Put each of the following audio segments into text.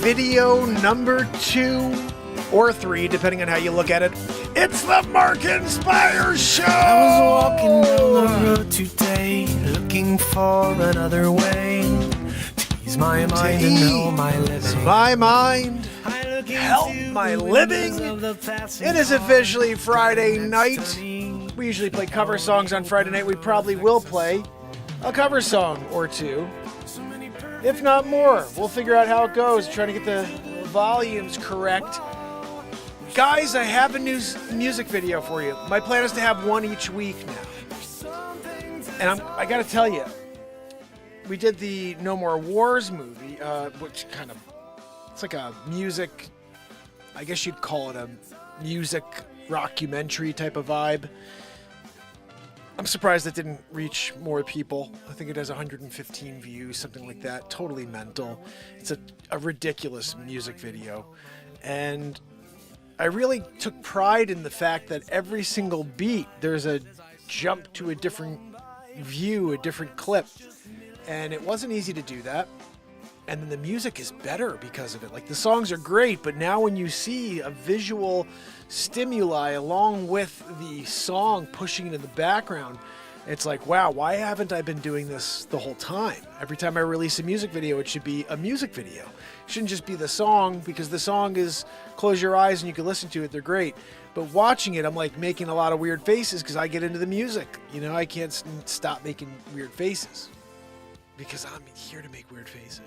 video number 2 or 3, depending on how you look at it. It's the Mark and Spire Show! I was walking down the road today, looking for another way to ease my mind and help my living. My mind, help my living. It is officially Friday night. We usually play cover songs on Friday night. We probably will play a cover song or two, if not more. We'll figure out how it goes, trying to get the volumes correct. Guys, I have a new music video for you. My plan is to have one each week now. And I gotta tell you, we did the No More Wars movie, which it's like a music, I guess you'd call it a music rockumentary type of vibe. I'm surprised it didn't reach more people. I think it has 115 views, something like that. Totally mental. It's a ridiculous music video. And I really took pride in the fact that every single beat, there's a jump to a different view, a different clip. And it wasn't easy to do that. And then the music is better because of it. Like, the songs are great, but now when you see a visual stimuli along with the song pushing it in the background, it's like, wow, why haven't I been doing this the whole time? Every time I release a music video, it should be a music video. It shouldn't just be the song, because the song is, close your eyes and you can listen to it, they're great. But watching it, I'm like making a lot of weird faces because I get into the music. You know, I can't stop making weird faces because I'm here to make weird faces.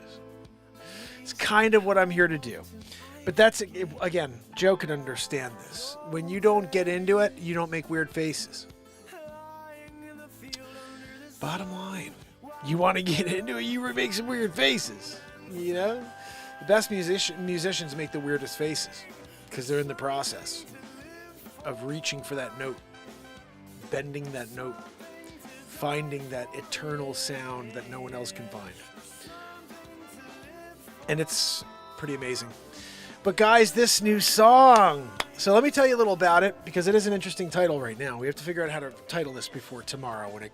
It's kind of what I'm here to do. But that's, again, Joe can understand this. When you don't get into it, you don't make weird faces. Bottom line, you want to get into it, you make some weird faces. You know? The best musicians make the weirdest faces because they're in the process of reaching for that note, bending that note, finding that eternal sound that no one else can find. And it's pretty amazing. But guys, this new song. So let me tell you a little about it, because it is an interesting title right now. We have to figure out how to title this before tomorrow when it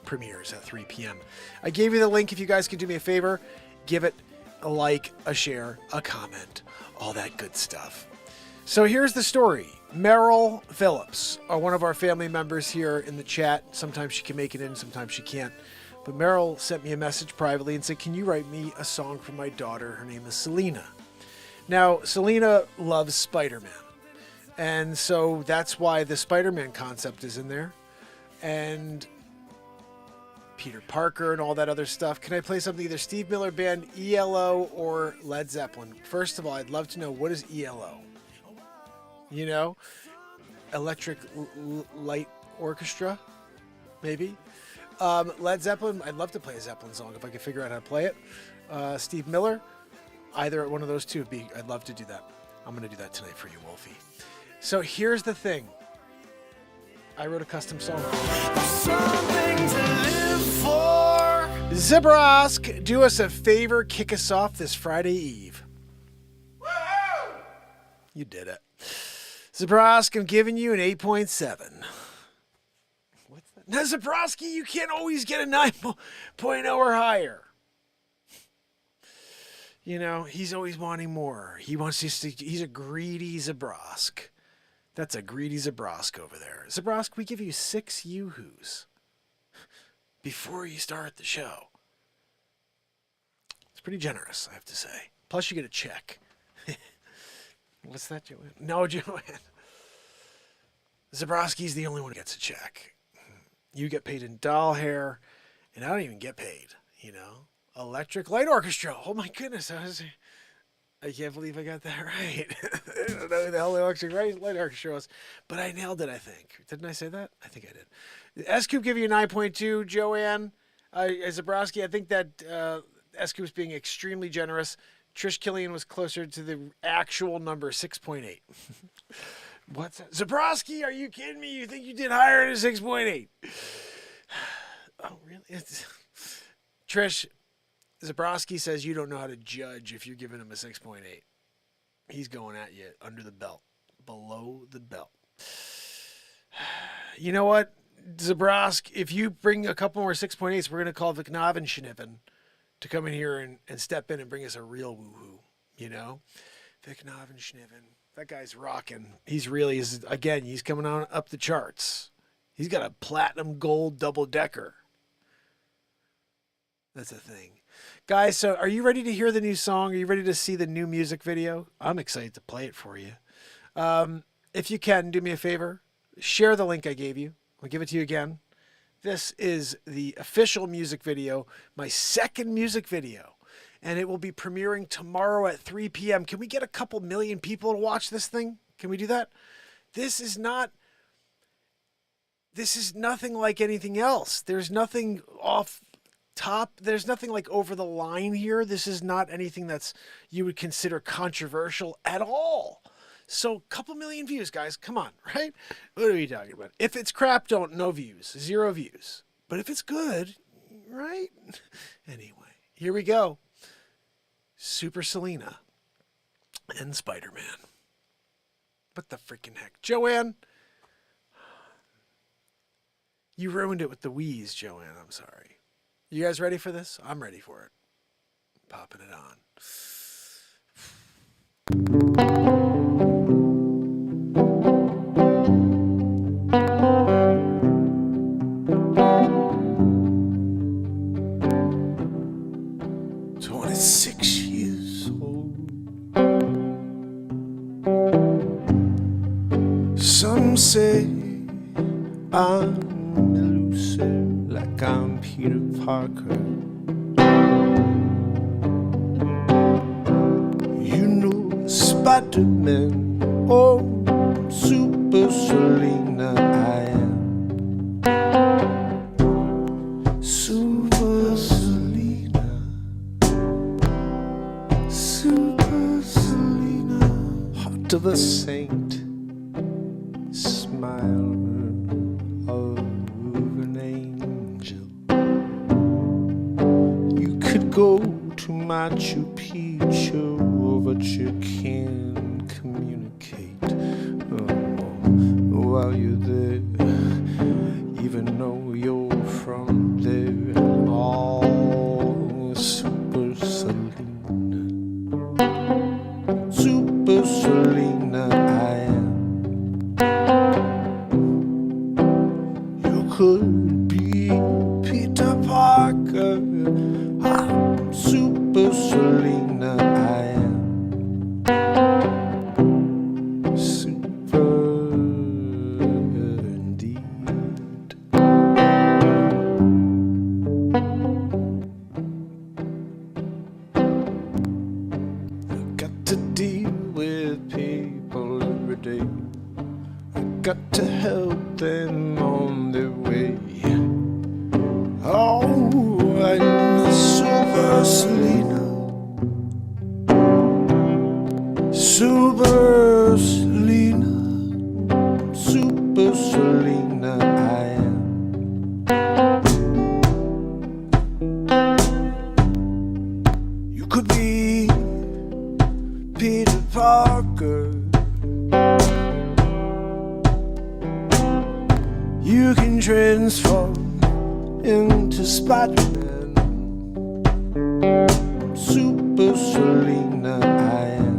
premieres at 3 p.m. I gave you the link. If you guys could do me a favor, give it a like, a share, a comment, all that good stuff. So here's the story. Meryl Phillips, one of our family members here in the chat. Sometimes she can make it in, sometimes she can't. But Meryl sent me a message privately and said, can you write me a song for my daughter? Her name is Selena. Now, Selena loves Spider-Man. And so that's why the Spider-Man concept is in there. And Peter Parker and all that other stuff. Can I play something, either Steve Miller Band, ELO, or Led Zeppelin? First of all, I'd love to know, what is ELO? You know? Electric Light Orchestra? Maybe? Led Zeppelin, I'd love to play a Zeppelin song if I could figure out how to play it. Steve Miller, either one of those two would be, I'd love to do that. I'm going to do that tonight for you, Wolfie. So here's the thing. I wrote a custom song. Something to live for. Zabrosk, do us a favor, kick us off this Friday Eve. Woo-hoo! You did it. Zabrosk, I'm giving you an 8.7. Now, Zabrowski, you can't always get a 9.0 or higher. You know, he's always wanting more. He wants us to, he's a greedy Zabrosk. That's a greedy Zabrosk over there. Zabrosk, we give you 6 yoo-hoos before you start the show. It's pretty generous, I have to say. Plus, you get a check. What's that, Joanne? No, Joanne. Zabrowski's the only one who gets a check. You get paid in doll hair, and I don't even get paid, you know. Electric Light Orchestra. Oh, my goodness. I can't believe I got that right. I don't know who the hell the Electric Light Orchestra was, but I nailed it, I think. Didn't I say that? I think I did. S-Cube give you a 9.2. Joanne, Zabrowski, I think that S-Cube's being extremely generous. Trish Killian was closer to the actual number, 6.8. What's that? Zabrowski, are you kidding me? You think you did higher than 6.8? Oh, really? Trish, Zabrowski says you don't know how to judge if you're giving him a 6.8. He's going at you under the belt, below the belt. You know what, Zabrosk, if you bring a couple more 6.8s, we're going to call Viknavin Schnippen to come in here and step in and bring us a real woohoo you know? Vic Noven Schniven. That guy's rocking. He's coming on up the charts. He's got a platinum gold double-decker. That's a thing. Guys, so are you ready to hear the new song? Are you ready to see the new music video? I'm excited to play it for you. If you can, do me a favor. Share the link I gave you. I'll give it to you again. This is the official music video, my second music video. And it will be premiering tomorrow at 3 p.m. Can we get a couple million people to watch this thing? Can we do that? This is nothing like anything else. There's nothing off top. There's nothing like over the line here. This is not anything that's you would consider controversial at all. So a couple million views, guys. Come on, right? What are we talking about? If it's crap, no views. 0 views. But if it's good, right? Anyway, here we go. Super Selena and Spider-Man. What the freaking heck? Joanne, you ruined it with the wheeze, Joanne. I'm sorry. You guys ready for this? I'm ready for it. Popping it on. Some say I'm elusive, like I'm Peter Parker. You know Spiderman, oh, Super Selena I am. Super Selena, Super Selena, heart of a saint, smile of an angel. You could go to Machu Picchu, but you can't communicate while you're there, even though you're from there. Oh, Super Selena, Super Selena I am. Could be Peter Parker, I'm Super Selena I am. Super indeed. I got to deal with people every day. I got to help them on their way. Oh, I'm a Super Selena, Super Selena, Super Selena I am. You could be Peter Parker, you can transform into Spiderman. Super Selena I am.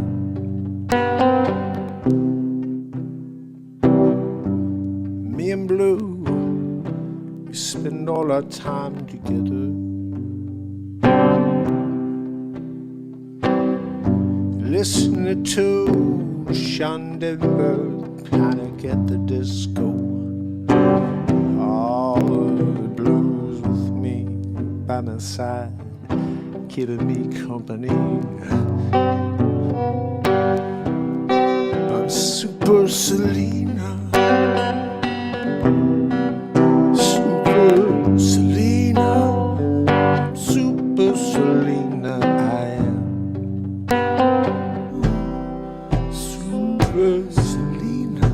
Me and Blue, we spend all our time together, listening to Sean Denver, Panic at the Disco. Blues with me by my side, keeping me company. I'm Super Selena, Super Selena, Super Selena I am. Super Selena,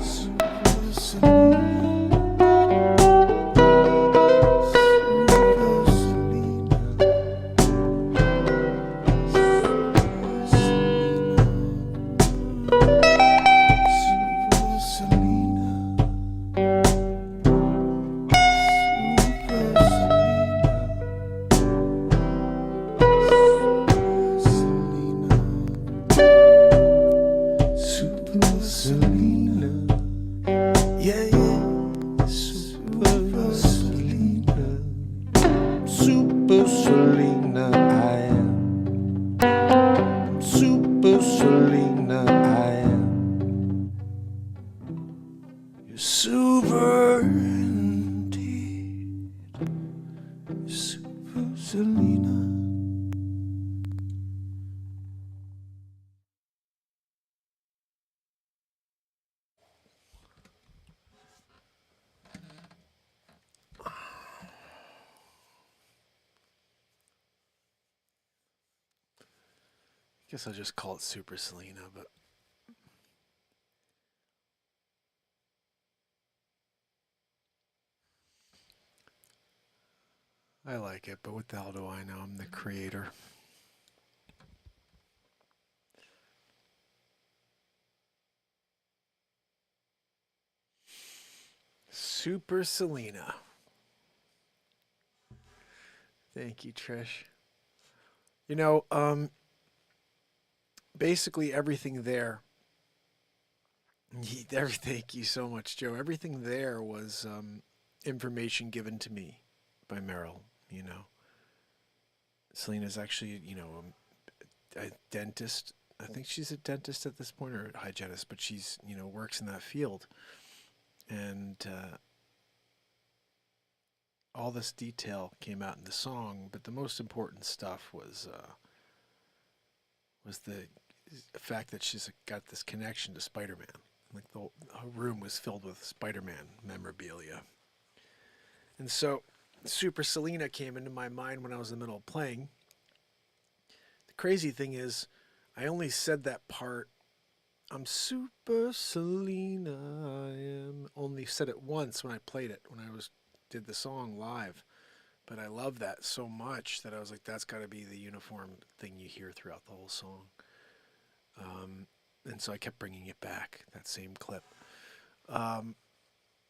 Super Selena. Super Selena. Super Selena, I am. Super Selena, I am. You're super indeed. Super Selena. Guess I'll just call it Super Selena, but I like it, but what the hell do I know? I'm the creator. Super Selena. Thank you, Trish. You know, basically everything there. Thank you so much, Joe. Everything there was information given to me by Meryl. You know, Selena's actually, a dentist. I think she's a dentist at this point, or a hygienist, but she's, works in that field. And all this detail came out in the song, but the most important stuff was the fact that she's got this connection to Spider-Man. Like her room was filled with Spider-Man memorabilia. And so Super Selena came into my mind when I was in the middle of playing. The crazy thing is, I only said that part, I'm Super Selena, I am, only said it once when I played it, when I did the song live. But I love that so much that I was like, that's got to be the uniform thing you hear throughout the whole song. And so I kept bringing it back, that same clip.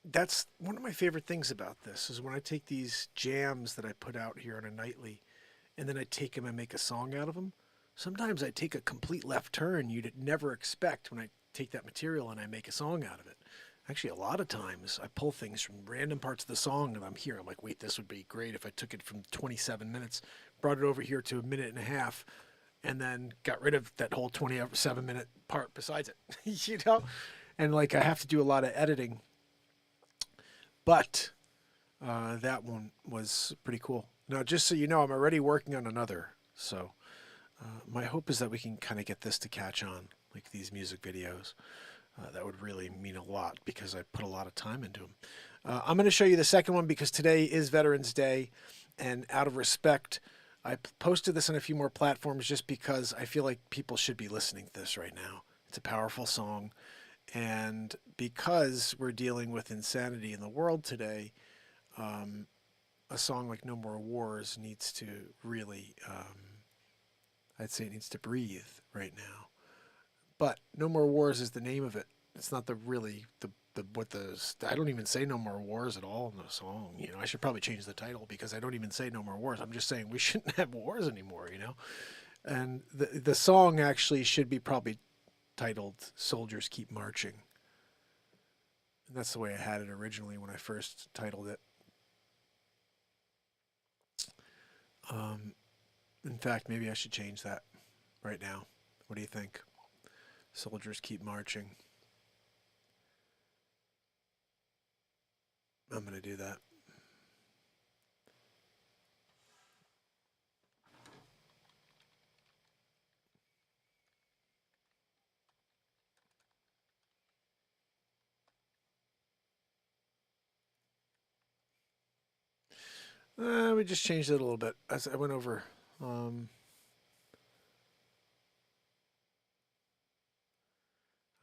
That's one of my favorite things about this is when I take these jams that I put out here on a nightly, and then I take them and make a song out of them. Sometimes I take a complete left turn you'd never expect when I take that material and I make a song out of it. Actually, a lot of times I pull things from random parts of the song and I'm here. I'm like, wait, this would be great if I took it from 27 minutes, brought it over here to a minute and a half, and then got rid of that whole 27-minute part besides it, And like I have to do a lot of editing, but that one was pretty cool. Now, just so you know, I'm already working on another. So my hope is that we can kind of get this to catch on, like these music videos. That would really mean a lot because I put a lot of time into them. I'm going to show you the second one because today is Veterans Day, and out of respect, I posted this on a few more platforms just because I feel like people should be listening to this right now. It's a powerful song, and because we're dealing with insanity in the world today, a song like No More Wars needs to really, I'd say it needs to breathe right now. But No More Wars is the name of it. It's not I don't even say No More Wars at all in the song. I should probably change the title because I don't even say No More Wars. I'm just saying we shouldn't have wars anymore, And the song actually should be probably titled Soldiers Keep Marching. And that's the way I had it originally when I first titled it. In fact, maybe I should change that right now. What do you think? Soldiers Keep Marching. I'm going to do that. We just changed it a little bit. As I went over, I'll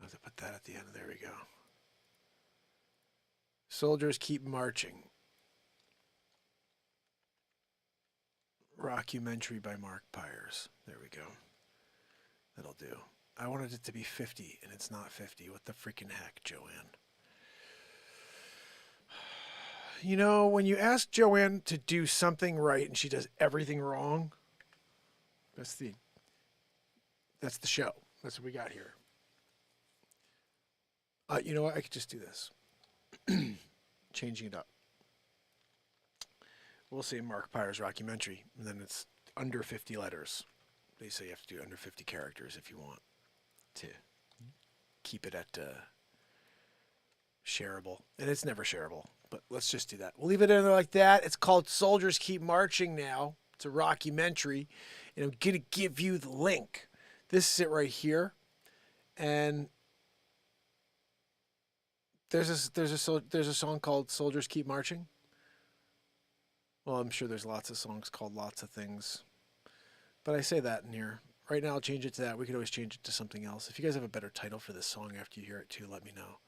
have to put that at the end. There we go. Soldiers Keep Marching. Rockumentary by Mark Pires. There we go. That'll do. I wanted it to be 50, and it's not 50. What the freaking heck, Joanne? When you ask Joanne to do something right and she does everything wrong, that's the show. That's what we got here. You know what? I could just do this. Changing it up. We'll say Mark Pires rockumentary, and then it's under 50 letters. They say you have to do under 50 characters if you want to keep it at shareable. And it's never shareable, but let's just do that. We'll leave it in there like that. It's called Soldiers Keep Marching now. It's a rockumentary, and I'm going to give you the link. This is it right here. And there's a song called Soldiers Keep Marching. Well, I'm sure there's lots of songs called lots of things. But I say that in here. Right now I'll change it to that. We could always change it to something else. If you guys have a better title for this song after you hear it too, let me know.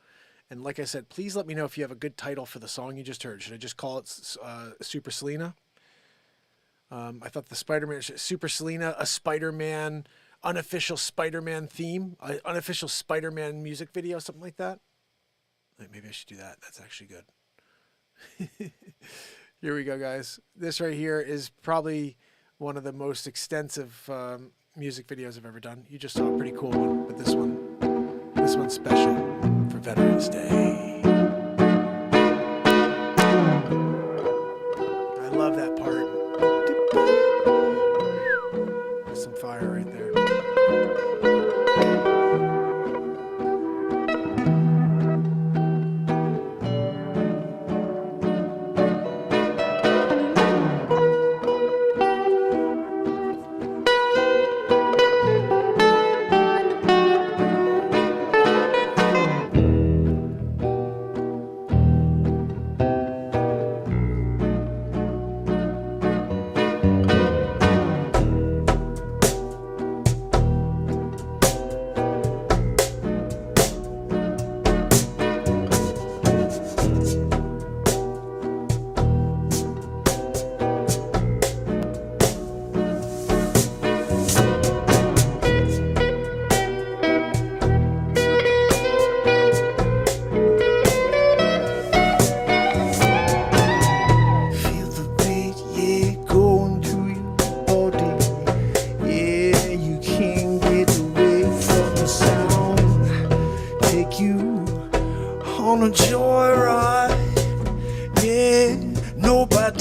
And like I said, please let me know if you have a good title for the song you just heard. Should I just call it Super Selena? I thought the Spider-Man, Super Selena, a Spider-Man, unofficial Spider-Man theme, unofficial Spider-Man music video, something like that. Maybe I should do that. That's actually good. Here we go, guys. This right here is probably one of the most extensive music videos I've ever done. You just saw a pretty cool one, but this one's special for Veterans Day. I love that part. There's some fire right there.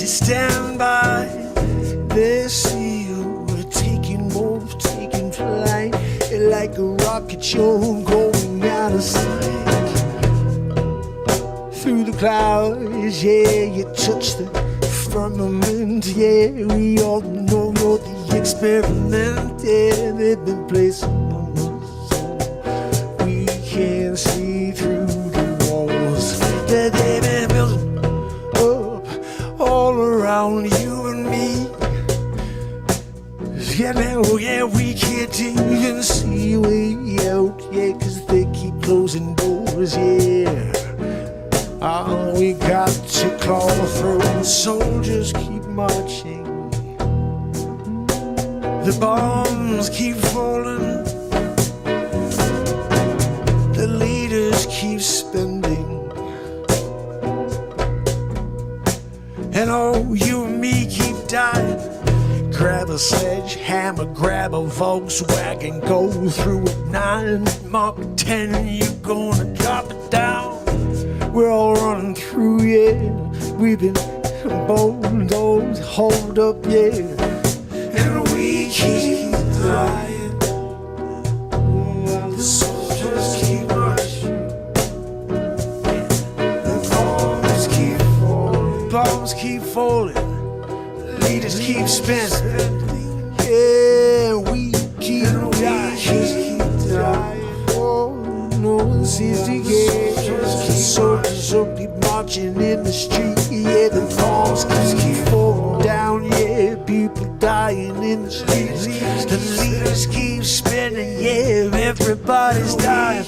Stand by, they see you taking off, taking flight, like a rocket you're going out of sight. Through the clouds, yeah, you touch the firmament, yeah, we all know you're the experiment, yeah, they've been placing on us, so we can't see through the walls that they've been building all around you and me. Yeah, man, oh yeah, we can't even see a way out, yeah, cause they keep closing doors, yeah. Oh, we got to claw through, soldiers keep marching. The bombs keep falling, the leaders keep spending. And oh, you and me keep dying. Grab a sledgehammer, grab a Volkswagen, go through at 9, Mark 10, you're gonna drop it down. We're all running through, yeah. We've been bold, hold up, yeah. And we keep dying. The soldiers keep marching. The bombs keep falling. Bombs keep falling. Leaders keep spinning. Yeah, we keep dying. Oh, no one sees the game. Soldiers will keep marching in the street. Yeah, the bombs keep falling down. Yeah, people dying in the streets. The leaders keep spinning. Yeah, everybody's dying.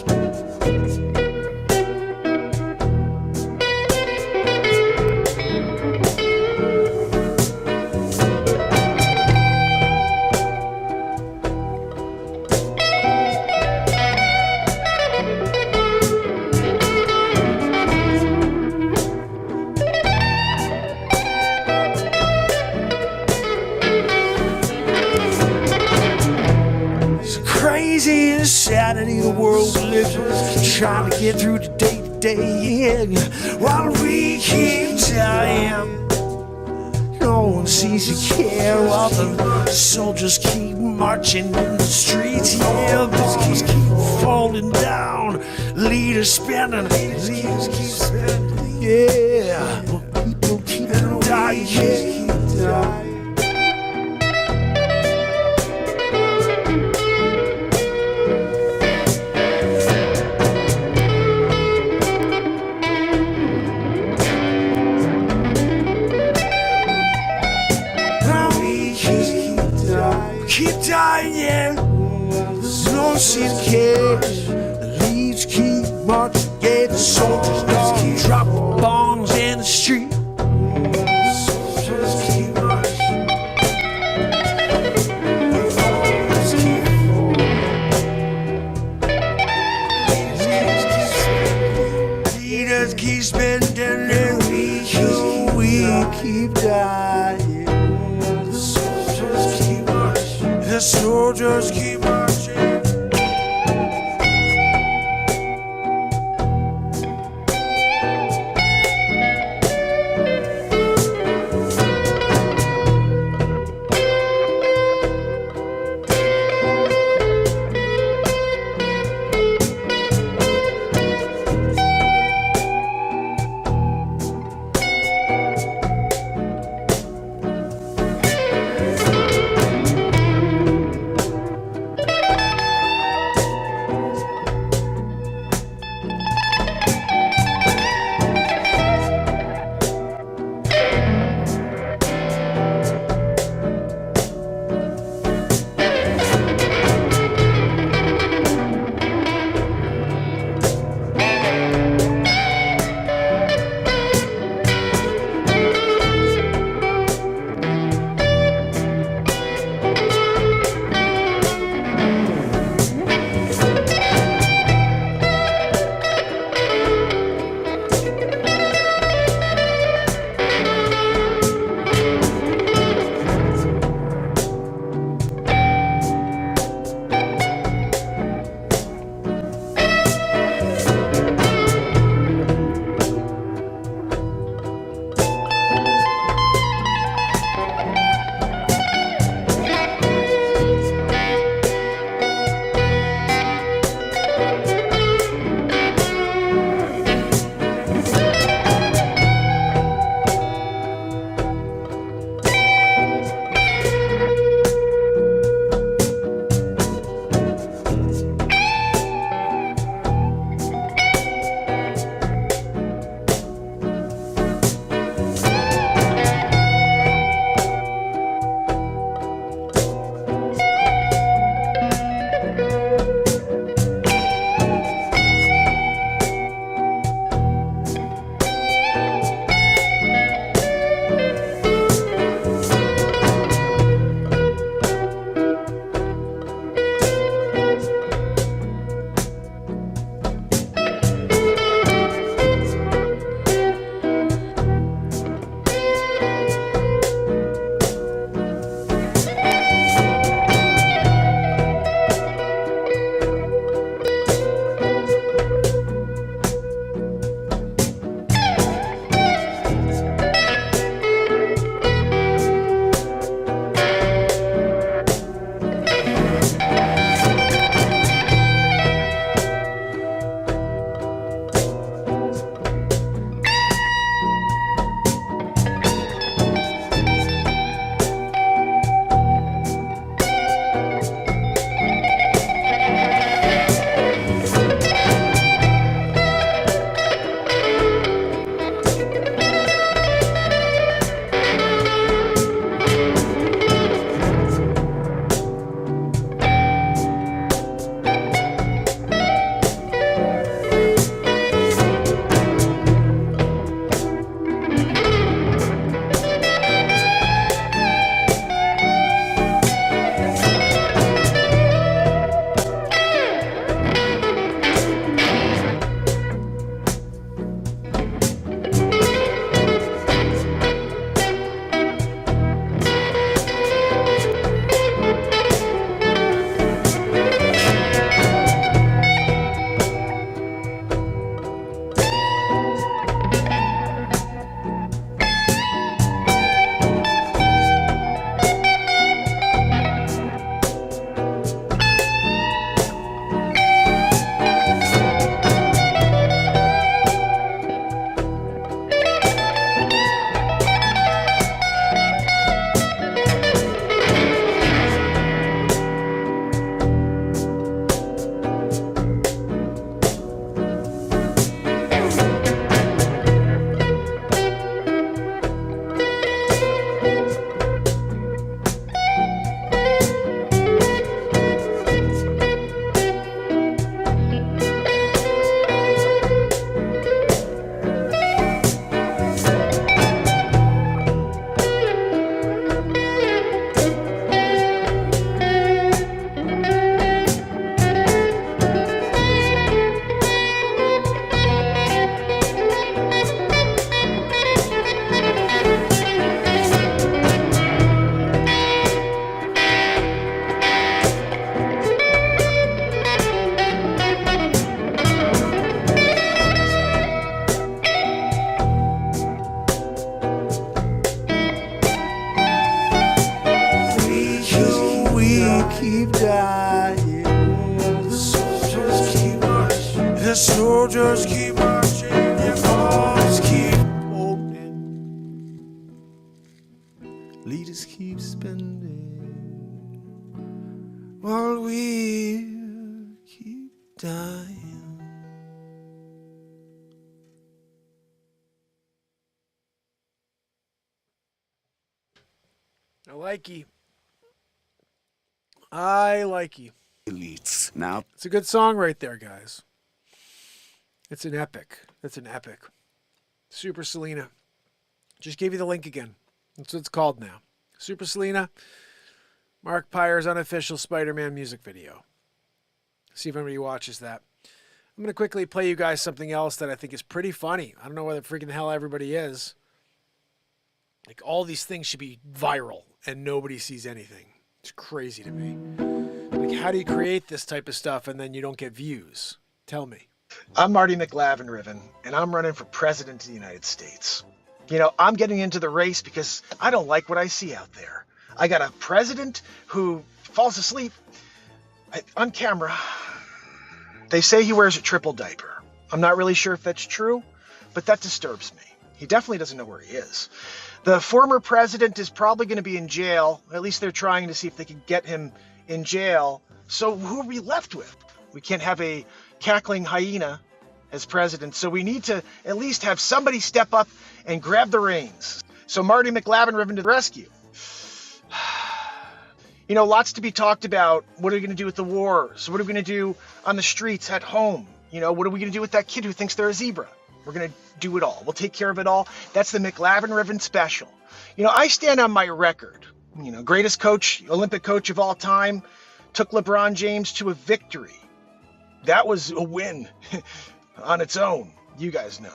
Crazy insanity the world we live in, trying to get through the day to day, yeah. While we keep dying, one seems to care while the soldiers keep marching in the streets. Yeah, bombs keep falling down, leaders spending, leaders keep spending. Yeah, people keep dying. Keep dying. Keep dying, yeah. There's no suitcase. The leaves keep marching, yeah. The soldiers keep dropping bombs in the street. The soldiers keep marching. The bombs keep falling. Leaders keep spending, and we keep dying. The soldiers keep marching. keep dying. The soldiers keep marching. The soldiers keep marching. Their bombs keep holding. Leaders keep spending while we keep dying. I like you. I like you. Elites. Now, It's a good song right there, guys. It's an epic. It's an epic. Super Selena. Just gave you the link again. That's what it's called now. Super Selena. Mark Pires Unofficial Spiderman music video. See if anybody watches that. I'm going to quickly play you guys something else that I think is pretty funny. I don't know where the freaking hell everybody is. Like, all these things should be viral and nobody sees anything. It's crazy to me. Like, how do you create this type of stuff and then you don't get views? Tell me. I'm Marty McLavin-Riven, and I'm running for president of the United States. You know, I'm getting into the race because I don't like what I see out there. I got a president who falls asleep on camera. They say he wears a triple diaper. I'm not really sure if that's true, but that disturbs me. He definitely doesn't know where he is. The former president is probably going to be in jail. At least they're trying to see if they can get him in jail. So who are we left with? We can't have a cackling hyena as president. So we need to at least have somebody step up and grab the reins. So Marty McLavin-Riven to the rescue. You know, lots to be talked about. What are we going to do with the war? So what are we going to do on the streets at home? You know, what are we going to do with that kid who thinks they're a zebra? We're going to do it all. We'll take care of it all. That's the McLavin-Riven special. You know, I stand on my record. You know, greatest coach, Olympic coach of all time, took LeBron James to a victory. That was a win on its own. You guys know.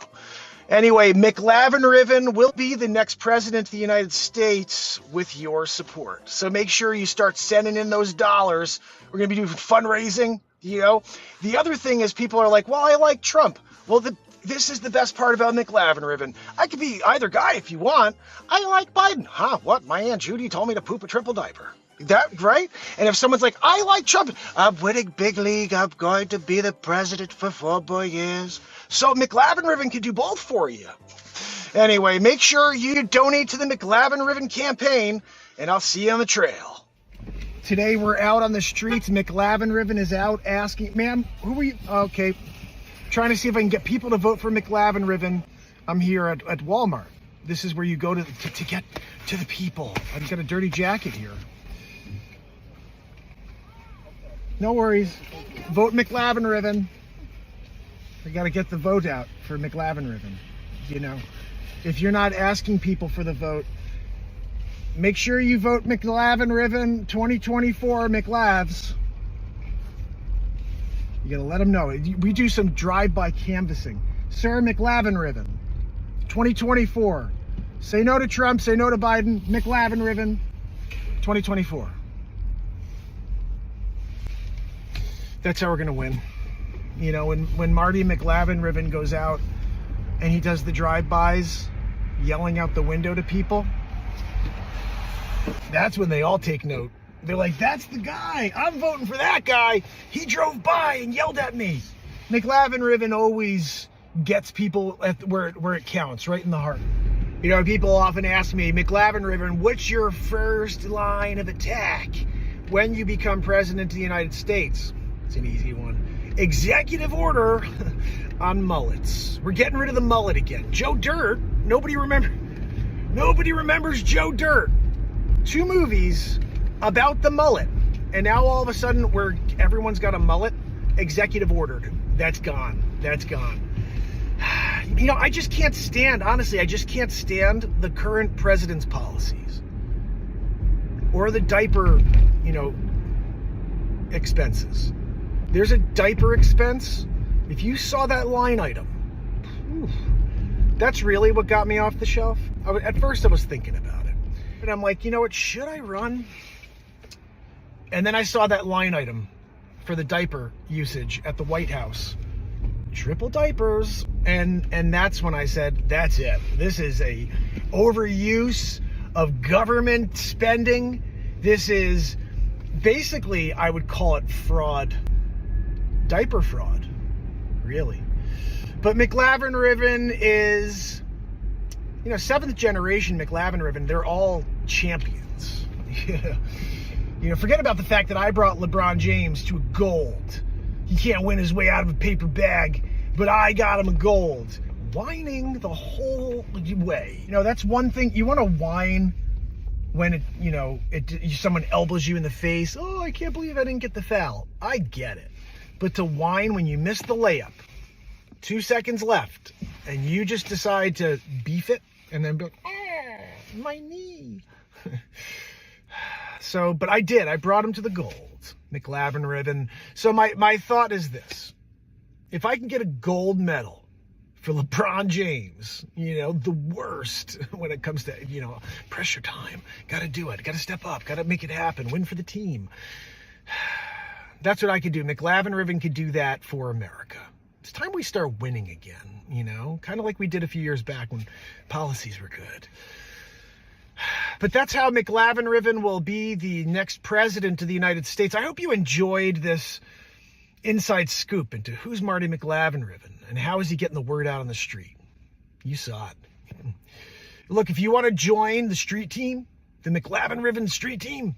Anyway, McLavin-Riven will be the next president of the United States with your support. So make sure you start sending in those dollars. We're going to be doing fundraising, you know. The other thing is people are like, well, I like Trump. Well, this is the best part about McLavin-Riven. I could be either guy if you want. I like Biden. Huh, what? My Aunt Judy told me to poop a triple diaper. That right? And if someone's like, I like Trump, I'm winning big league, I'm going to be the president for 4 more years. So McLavin-Riven can do both for you. Anyway, make sure you donate to the McLavin-Riven campaign, and I'll see you on the trail. Today we're out on the streets. McLavin-Riven is out asking, ma'am, who are you? Okay, trying to see if I can get people to vote for McLavin-Riven. I'm here at Walmart. This is where you go to get to the people. I've got a dirty jacket here. No worries. Vote McLavin-Riven. We got to get the vote out for McLavin-Riven. You know, if you're not asking people for the vote, make sure you vote McLavin-Riven 2024 McLavs. You got to let them know. We do some drive-by canvassing. Sir McLavin-Riven 2024. Say no to Trump, say no to Biden. McLavin-Riven 2024. That's how we're going to win. You know, when Marty McLavin-Riven goes out and he does the drive-bys, yelling out the window to people, that's when they all take note. They're like, that's the guy. I'm voting for that guy. He drove by and yelled at me. McLavin-Riven always gets people at where it counts, right in the heart. You know, people often ask me, McLavin-Riven, what's your first line of attack when you become president of the United States? It's an easy one. Executive order on mullets. We're getting rid of the mullet again. Joe Dirt. Nobody remembers Joe Dirt. 2 movies about the mullet, and now all of a sudden everyone's got a mullet. Executive ordered. That's gone. You know, I just can't stand. Honestly, I just can't stand the current president's policies or the diaper, you know, expenses. There's a diaper expense. If you saw that line item, that's really what got me off the shelf. At first I was thinking about it, and I'm like, you know what, should I run? And then I saw that line item for the diaper usage at the White House. Triple diapers. And that's when I said, that's it. This is a overuse of government spending. This is basically, I would call it fraud. Diaper fraud, really. But McLavin Riven is, 7th generation McLavin Riven, they're all champions. Forget about the fact that I brought LeBron James to a gold. He can't win his way out of a paper bag, but I got him a gold. Whining the whole way. That's one thing. You want to whine when someone elbows you in the face. Oh, I can't believe I didn't get the foul. I get it. But to whine when you miss the layup, 2 seconds left, and you just decide to beef it, and then be like, oh, my knee. But I did. I brought him to the gold. McLavin Riven. So my thought is this. If I can get a gold medal for LeBron James, the worst when it comes to, pressure time. Got to do it. Got to step up. Got to make it happen. Win for the team. That's what I could do. McLavin Riven could do that for America. It's time we start winning again, kind of like we did a few years back when policies were good. But that's how McLavin Riven will be the next president of the United States. I hope you enjoyed this inside scoop into who's Marty McLavin Riven and how is he getting the word out on the street. You saw it. Look, if you want to join the street team, the McLavin Riven street team,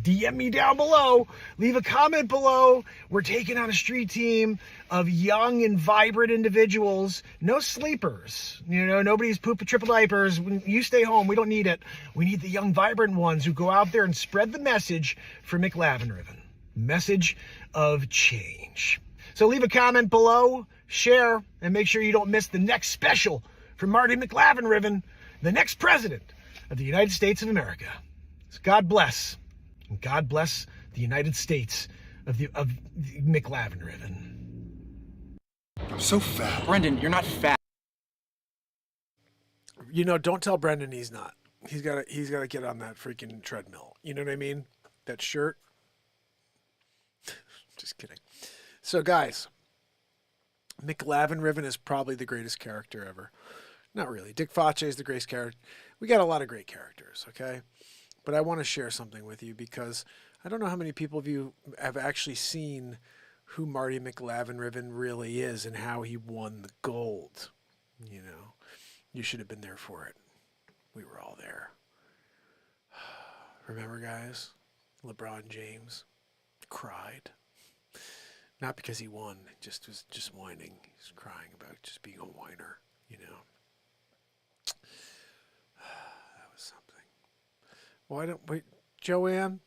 DM me down below. Leave a comment below. We're taking on a street team of young and vibrant individuals. No sleepers. Nobody's pooping triple diapers. When you stay home, we don't need it. We need the young, vibrant ones who go out there and spread the message for McLavin Riven. Message of change. So leave a comment below, share, and make sure you don't miss the next special from Marty McLavin Riven, the next president of the United States of America. So God bless. And God bless the United States of McLavin Riven. I'm so fat. Brendan, you're not fat. Don't tell Brendan he's not. He's got to get on that freaking treadmill. You know what I mean? That shirt. Just kidding. So guys, McLavin Riven is probably the greatest character ever. Not really. Dick Facce is the greatest character. We got a lot of great characters, okay? But I want to share something with you because I don't know how many people of you have actually seen who Marty McLavin Riven really is and how he won the gold. You should have been there for it. We were all there. Remember, guys? LeBron James cried. Not because he won, was just whining. He's crying about just being a whiner, That was something. Why don't wait, Joanne?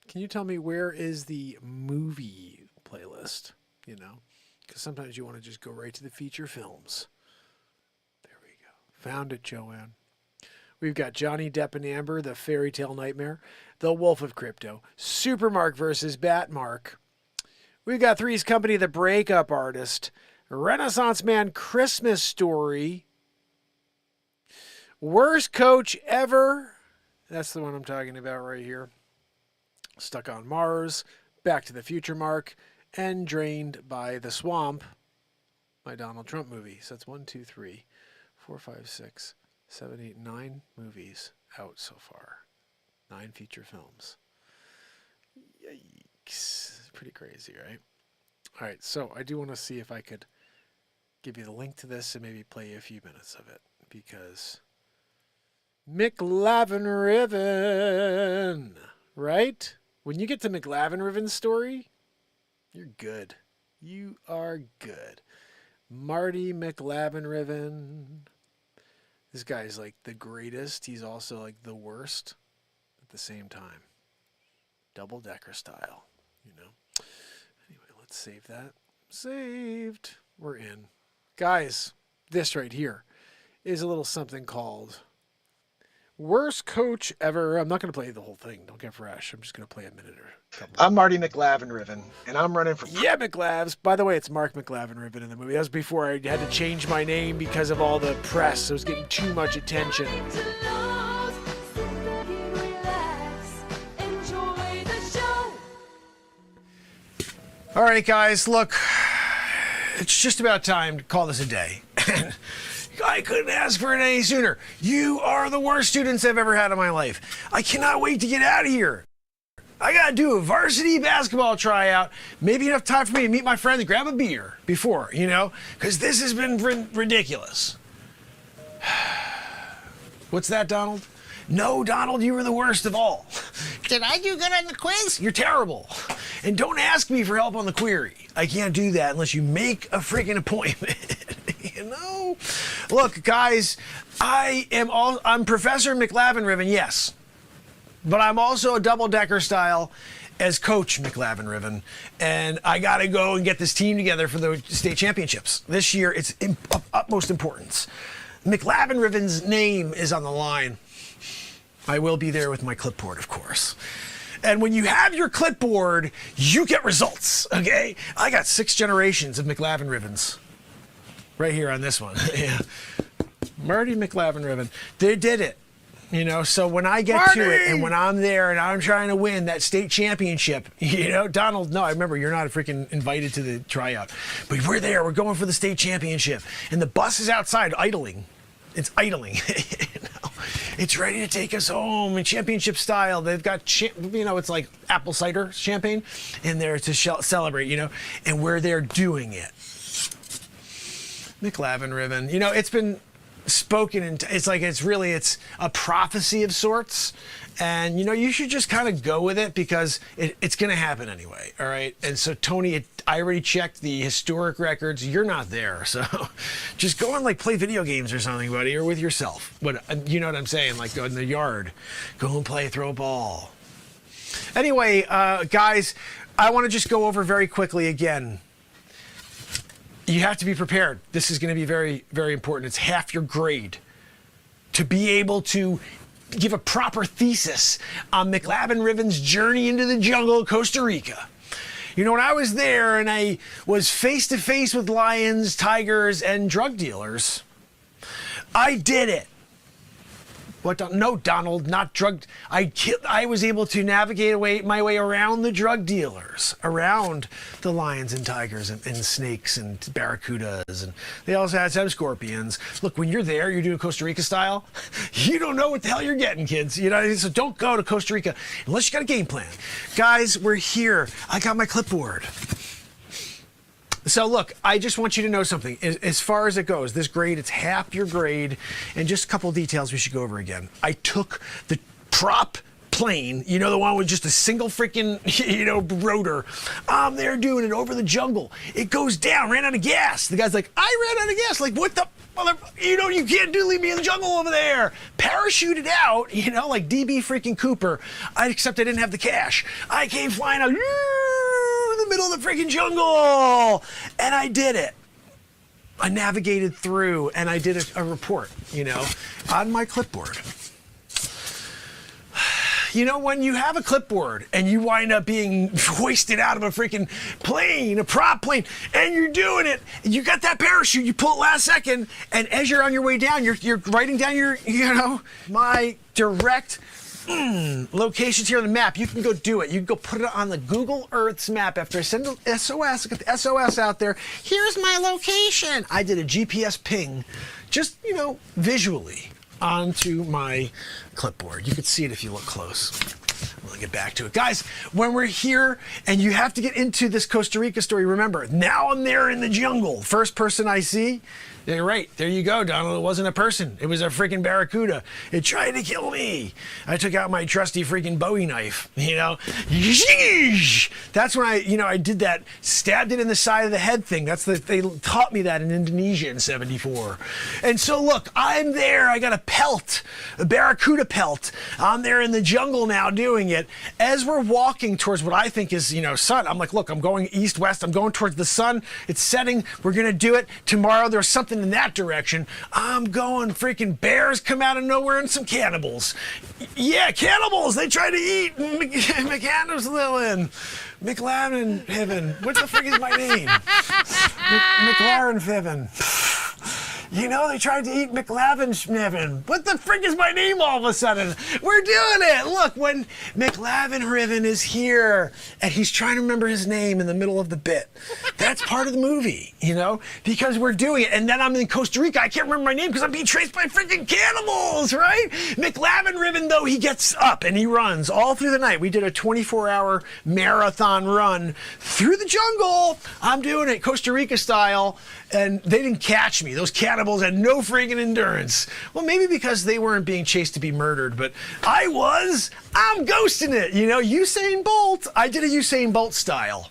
Can you tell me where is the movie playlist? Because sometimes you want to just go right to the feature films. There we go. Found it, Joanne. We've got Johnny Depp and Amber, The Fairy Tale Nightmare, The Wolf of Crypto, Supermark versus Batmark. We've got Three's Company, The Breakup Artist, Renaissance Man, Christmas Story, Worst Coach Ever. That's the one I'm talking about right here. Stuck on Mars, Back to the Future Mark, and Drained by the Swamp, my Donald Trump movie. So that's 1, 2, 3, 4, 5, 6, 7, 8, 9 movies out so far. 9 feature films. Yikes. Pretty crazy, right? All right, so I do want to see if I could give you the link to this and maybe play you a few minutes of it because McLavin Riven, right? When you get to McLavin Riven's story, you're good. You are good. Marty McLavin Riven. This guy's like the greatest. He's also like the worst at the same time. Double-decker style, Anyway, let's save that. Saved. We're in. Guys, this right here is a little something called Worst Coach Ever. I'm not going to play the whole thing. Don't get fresh. I'm just going to play a minute or a couple. I'm Marty McLavin Riven, and I'm running for... Yeah, McLavs. By the way, it's Mark McLavin Riven in the movie. That was before I had to change my name because of all the press. I was getting too much attention. All right, guys, look, it's just about time to call this a day. I couldn't ask for it any sooner. You are the worst students I've ever had in my life. I cannot wait to get out of here. I gotta do a varsity basketball tryout. Maybe enough time for me to meet my friends, grab a beer before, you know? Because this has been ridiculous. What's that, Donald? No, Donald, you were the worst of all. Did I do good on the quiz? You're terrible. And don't ask me for help on the query. I can't do that unless you make a freaking appointment. You know? Look, guys, I'm Professor McLavinriven, yes. But I'm also a double-decker style as Coach McLavinriven. And I got to go and get this team together for the state championships. This year, it's of utmost importance. McLavinriven's name is on the line. I will be there with my clipboard, of course. And when you have your clipboard, you get results, okay? I got 6 generations of McLavinrivens right here on this one. Yeah. Marty McLavinriven. They did it. You know, so when I get to it and when I'm there and I'm trying to win that state championship, you know, Donald, no, I remember you're not freaking invited to the tryout. But we're there, we're going for the state championship. And the bus is outside idling. It's idling. You know, it's ready to take us home in championship style. They've got, you know, it's like apple cider champagne in there to celebrate, you know, and we're there doing it. McLavinriven, you know, it's been spoken and it's like it's a prophecy of sorts, and you know you should just kind of go with it because it's going to happen anyway. All right, and so Tony, I already checked the historic records. You're not there, so just go and like play video games or something, buddy, or with yourself. But you know what I'm saying? Like go in the yard, go and play, throw a ball. Anyway, guys, I want to just go over very quickly again. You have to be prepared. This is going to be very, very important. It's half your grade to be able to give a proper thesis on McLavinriven's journey into the jungle of Costa Rica. You know, when I was there and I was face to face with lions, tigers, and drug dealers, I did it. What? No, Donald, not drug. I was able to navigate my way around the drug dealers, around the lions and tigers and snakes and barracudas, and they also had some scorpions. Look, when you're there, you're doing Costa Rica style. You don't know what the hell you're getting, kids. You know, so don't go to Costa Rica unless you got a game plan. Guys, we're here. I got my clipboard. So look, I just want you to know something. As far as it goes, this grade, it's half your grade, and just a couple of details we should go over again. I took the prop plane, you know, the one with just a single freaking, you know, rotor. I'm there doing it over the jungle. It goes down, ran out of gas. The guy's like, I ran out of gas. Like, what the mother, you know, you can't leave me in the jungle over there. Parachuted out, you know, like DB freaking Cooper. Except I didn't have the cash. I came flying out. The middle of the freaking jungle, and I did it. I navigated through and I did a report, you know, on my clipboard. You know, when you have a clipboard and you wind up being hoisted out of a freaking plane, a prop plane, and you're doing it, you got that parachute, you pull it last second, and as you're on your way down, you're writing down your, you know, my direct locations here on the map. You can go do it. You can go put it on the Google Earth's map. After I send the SOS, I get the SOS out there. Here's my location. I did a GPS ping, just, you know, visually onto my clipboard. You can see it if you look close. We'll get back to it. Guys, when we're here and you have to get into this Costa Rica story, remember, now I'm there in the jungle. First person I see, you're right. There you go, Donald. It wasn't a person. It was a freaking barracuda. It tried to kill me. I took out my trusty freaking Bowie knife, you know. That's when I did that, stabbed it in the side of the head thing. They taught me that in Indonesia in '74. And so look, I'm there. I got a barracuda pelt. I'm there in the jungle now doing it. As we're walking towards what I think is, you know, sun, I'm like, look, I'm going east-west. I'm going towards the sun. It's setting. We're going to do it. Tomorrow there's something in that direction. I'm going, freaking bears come out of nowhere and some cannibals. Yeah, cannibals. They try to eat McLaren. What the frick is my name? McLaren Fiven. You know, they tried to eat McLavin. What the frick is my name all of a sudden? We're doing it. Look, when McLavin is here and he's trying to remember his name in the middle of the bit, that's part of the movie, you know, because we're doing it. And then I'm in Costa Rica. I can't remember my name because I'm being chased by freaking cannibals, right? McLavin, though, he gets up and he runs all through the night. We did a 24-hour marathon run through the jungle. I'm doing it Costa Rica style. And they didn't catch me. Those cannibals had no friggin' endurance. Well, maybe because they weren't being chased to be murdered, but I was. I'm ghosting it. You know, Usain Bolt. I did a Usain Bolt style.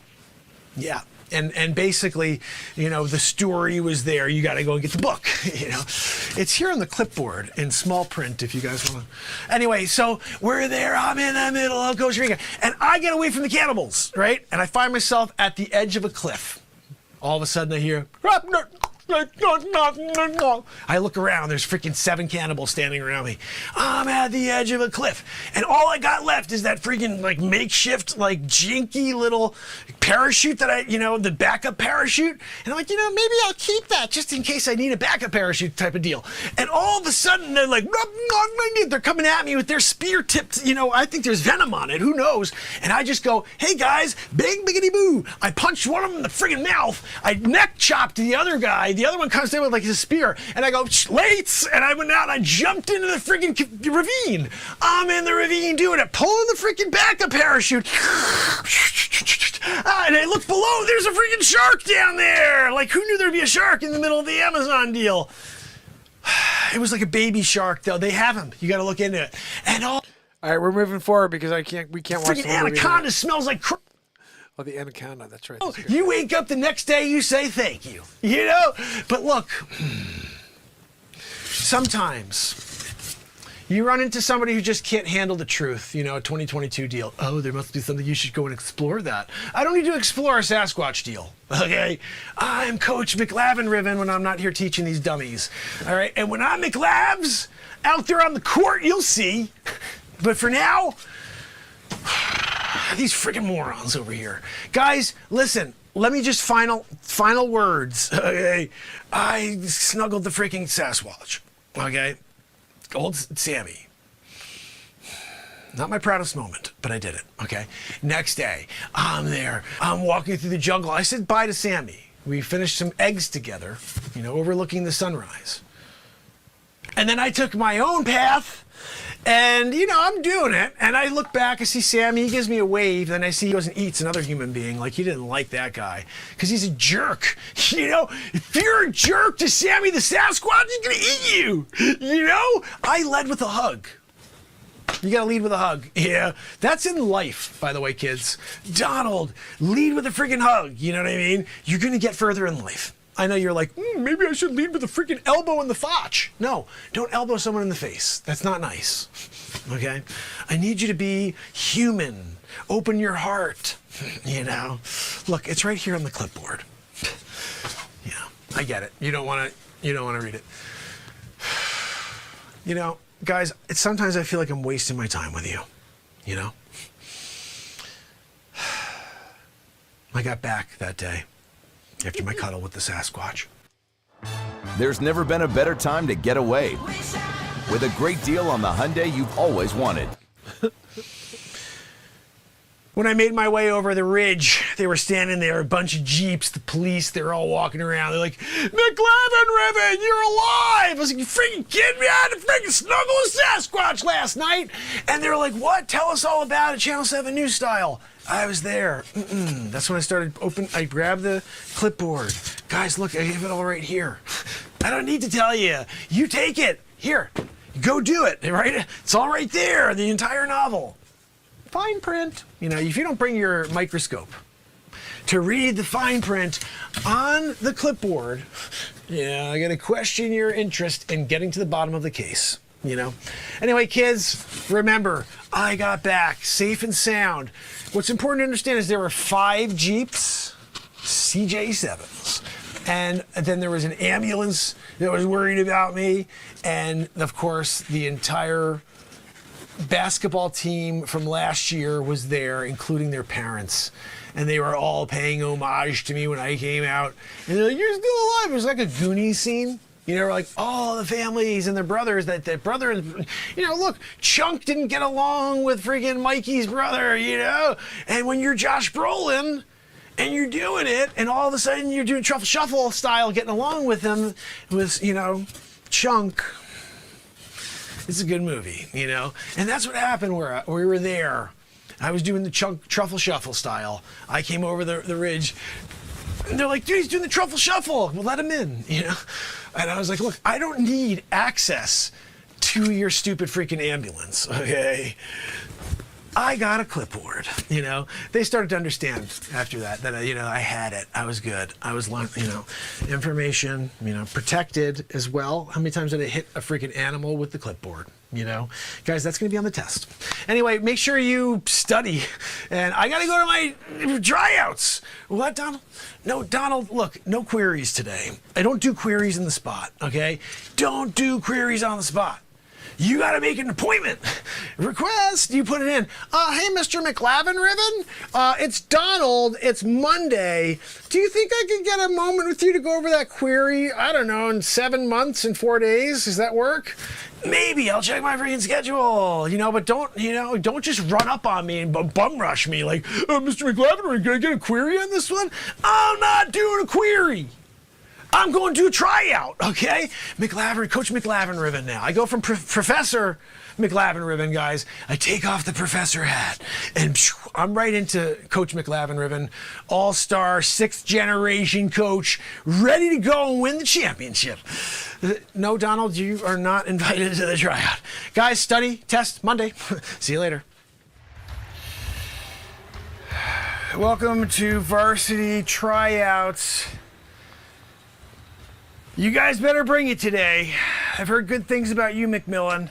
Yeah. And basically, you know, the story was there. You got to go and get the book. You know, it's here on the clipboard in small print if you guys want to. Anyway, so we're there. I'm in the middle of Costa Rica. And I get away from the cannibals, right? And I find myself at the edge of a cliff. All of a sudden I hear, I look around, there's freaking 7 cannibals standing around me. I'm at the edge of a cliff. And all I got left is that freaking like makeshift, like jinky little parachute that the backup parachute. And I'm like, maybe I'll keep that just in case I need a backup parachute type of deal. And all of a sudden they're like, they're coming at me with their spear tipped, I think there's venom on it, who knows? And I just go, hey guys, big biggity boo. I punched one of them in the friggin' mouth. I neck chopped the other guy. The other one comes in with like his spear, and I go, late, and I went out and I jumped into the freaking ravine. I'm in the ravine doing it, pulling the freaking backup parachute. And I look below, there's a freaking shark down there. Like, who knew there'd be a shark in the middle of the Amazon deal? It was like a baby shark, though. They have them. You got to look into it. And all right, we're moving forward because we can't watch the freaking anaconda smells like crap. Oh, the anaconda, that's right. Oh, you wake up the next day, you say thank you, But look, sometimes you run into somebody who just can't handle the truth, a 2022 deal. Oh, there must be something, you should go and explore that. I don't need to explore a Sasquatch deal, okay? I'm Coach McLavin when I'm not here teaching these dummies, all right? And when I'm McLavs out there on the court, you'll see. But for now, these freaking morons over here. Guys, listen, let me just final words. Okay. I snuggled the freaking Sasquatch. Okay. Old Sammy. Not my proudest moment, but I did it. Okay. Next day, I'm there. I'm walking through the jungle. I said bye to Sammy. We finished some eggs together, overlooking the sunrise. And then I took my own path. And, I'm doing it. And I look back, I see Sammy, he gives me a wave. Then I see he goes and eats another human being. Like, he didn't like that guy. Because he's a jerk. If you're a jerk to Sammy the Sasquatch, he's going to eat you. I led with a hug. You got to lead with a hug. Yeah. That's in life, by the way, kids. Donald, lead with a freaking hug. You know what I mean? You're going to get further in life. I know you're like, maybe I should lead with a freaking elbow in the fotch. No, don't elbow someone in the face. That's not nice, okay? I need you to be human. Open your heart, Look, it's right here on the clipboard. Yeah, I get it. You don't want to read it. Guys, sometimes I feel like I'm wasting my time with you, I got back that day. After my cuddle with the Sasquatch. There's never been a better time to get away. With a great deal on the Hyundai you've always wanted. When I made my way over the ridge, they were standing there, a bunch of Jeeps, the police, they were all walking around. They're like, McLavin, you're alive! I was like, you freaking kidding me? I had to freaking snuggle a Sasquatch last night! And they were like, what? Tell us all about it, Channel 7 News style. I was there. That's when I started I grabbed the clipboard. Guys, look, I have it all right here. I don't need to tell you. You take it. Here, go do it, right? It's all right there, the entire novel. Fine print. If you don't bring your microscope to read the fine print on the clipboard, I gotta question your interest in getting to the bottom of the case. Anyway, kids, remember, I got back safe and sound. What's important to understand is there were 5 Jeeps, CJ7s, and then there was an ambulance that was worried about me, and of course the entire basketball team from last year was there, including their parents. And they were all paying homage to me when I came out. And they're like, you're still alive. It was like a Goonies scene. You know, like all the families and their brothers that brother, you know, look, Chunk didn't get along with freaking Mikey's brother, you know? And when you're Josh Brolin and you're doing it and all of a sudden you're doing Truffle Shuffle style, getting along with him, with, you know, Chunk. It's a good movie, you know? And that's what happened where we were there. I was doing the Chunk Truffle Shuffle style. I came over the ridge. And they're like, dude, he's doing the Truffle Shuffle. We'll let him in, you know? And I was like, look, I don't need access to your stupid freaking ambulance, okay? I got a clipboard, you know? They started to understand after that, you know, I had it. I was good. I was, you know, information, you know, protected as well. How many times did I hit a freaking animal with the clipboard? You know, guys, that's going to be on the test. Anyway, make sure you study. And I got to go to my tryouts. What, Donald? No, Donald, look, no queries today. I don't do queries in the spot, okay? Don't do queries on the spot. You got to make an appointment. Request, you put it in. Hey, Mr. McLavin Ribbon, it's Donald. It's Monday. Do you think I could get a moment with you to go over that query? I don't know, in 7 months and 4 days. Does that work? Maybe I'll check my freaking schedule, you know, but don't just run up on me and bum rush me like, Mr. McLavin, can I get a query on this one? I'm not doing a query. I'm going to do a tryout, okay? Coach McLavin Ribbon now. I go from Professor McLavin Ribbon, guys. I take off the professor hat, and I'm right into Coach McLavin Ribbon, all-star, 6th generation coach, ready to go and win the championship. No, Donald, you are not invited to the tryout. Guys, study, test, Monday. See you later. Welcome to varsity tryouts. You guys better bring it today. I've heard good things about you, McMillan.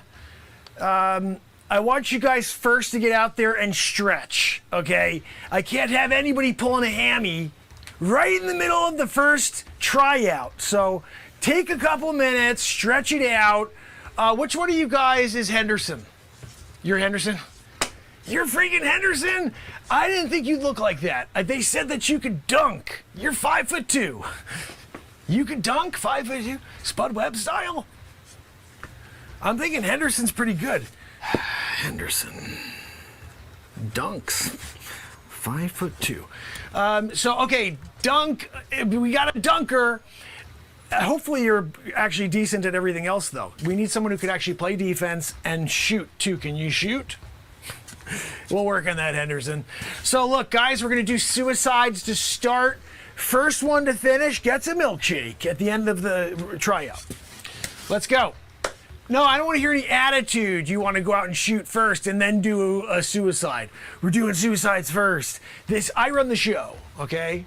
I want you guys first to get out there and stretch, okay? I can't have anybody pulling a hammy right in the middle of the first tryout. So take a couple minutes, stretch it out. Which one of you guys is Henderson? You're Henderson? You're freaking Henderson? I didn't think you'd look like that. They said that you could dunk. You're 5'2". You could dunk 5'2", Spud Webb style? I'm thinking Henderson's pretty good. Henderson. Dunks. 5'2". So, okay, dunk. We got a dunker. Hopefully you're actually decent at everything else, though. We need someone who could actually play defense and shoot, too. Can you shoot? We'll work on that, Henderson. So, look, guys, we're going to do suicides to start. First one to finish gets a milkshake at the end of the tryout. Let's go. No, I don't want to hear any attitude. You want to go out and shoot first and then do a suicide. We're doing suicides first. I run the show, okay?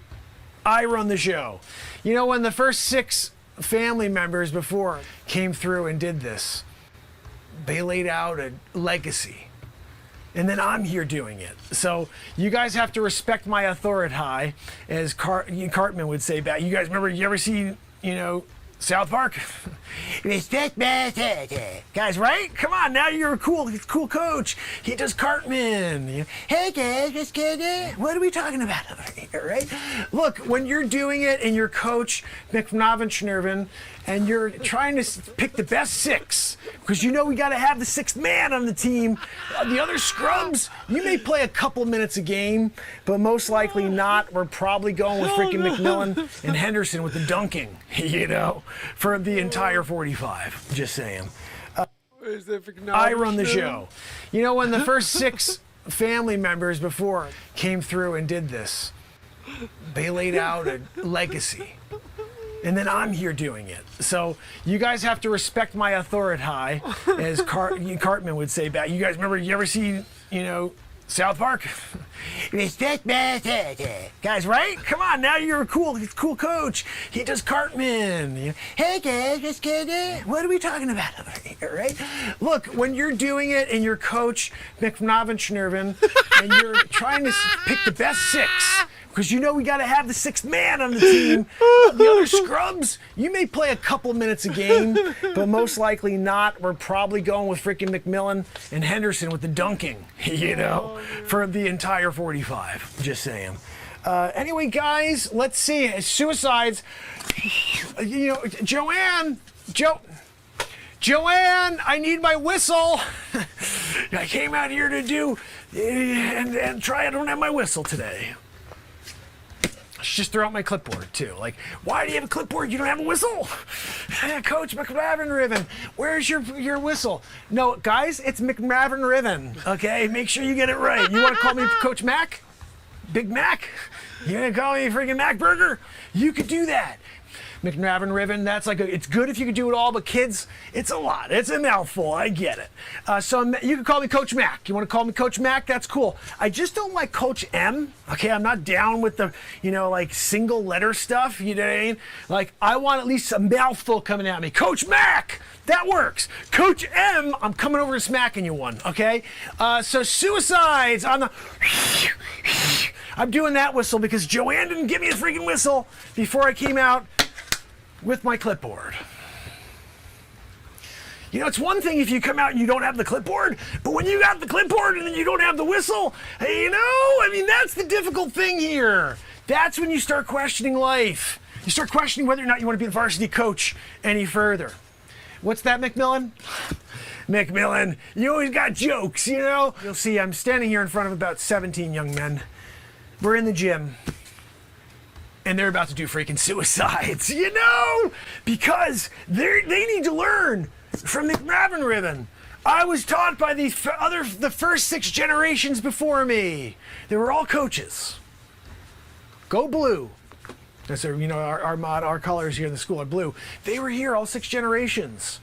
I run the show. You know, when the first 6 family members before came through and did this, they laid out a legacy. And then I'm here doing it. So you guys have to respect my authority, as Cartman would say back. You guys remember, you ever see, you know, South Park? Respect my authority. Guys, right? Come on, now you're a cool coach. He does Cartman. Hey guys, what's going on? What are we talking about over here, right? Look, when you're doing it and you're Coach McNavin and you're trying to pick the best 6, because you know we got to have the 6th man on the team. The other scrubs, you may play a couple minutes a game, but most likely not. We're probably going with freaking McMillan and Henderson with the dunking, you know, for the entire 45. Just saying. I run the show. You know, when the first 6 family members before came through and did this, they laid out a legacy. And then I'm here doing it. So you guys have to respect my authority, as Cartman would say back. You guys remember, you ever see, you know, South Park? Respect my authority. Guys, right? Come on, now you're a cool coach. He does Cartman. Hey guys, what's going on? What are we talking about over here, right? Look, when you're doing it and you're Coach McNavin and you're trying to pick the best 6, because you know we got to have the 6th man on the team. The other scrubs, you may play a couple minutes a game, but most likely not. We're probably going with freaking McMillan and Henderson with the dunking, you know, for the entire 45. Just saying. Anyway, guys, let's see. Suicides. You know, Joanne, Joanne, I need my whistle. I came out here to do and try. I don't have my whistle today. Just throw out my clipboard too. Like, why do you have a clipboard? You don't have a whistle? Coach McMavin Riven, where's your whistle? No, guys, it's McMavin Riven. Okay, make sure you get it right. You want to call me Coach Mac? Big Mac? You gonna call me freaking Mac Burger? You could do that. McNavin Riven, that's like it's good if you could do it all, but kids, it's a lot. It's a mouthful. I get it. So you can call me Coach Mac. You want to call me Coach Mac? That's cool. I just don't like Coach M. Okay, I'm not down with the, like single letter stuff. You know what I mean? Like, I want at least a mouthful coming at me. Coach Mac! That works. Coach M, I'm coming over and smacking you one, okay? So suicides on the... I'm doing that whistle because Joanne didn't give me a freaking whistle before I came out with my clipboard. It's one thing if you come out and you don't have the clipboard, but when you got the clipboard and then you don't have the whistle, that's the difficult thing here. That's when you start questioning life. You start questioning whether or not you want to be the varsity coach any further. What's that, McMillan? McMillan, you always got jokes, You'll see I'm standing here in front of about 17 young men. We're in the gym. And they're about to do freaking suicides, because they need to learn from McMavin Riven. I was taught by the first 6 generations before me. They were all coaches. Go blue. That's our colors here in the school are blue. They were here all 6 generations.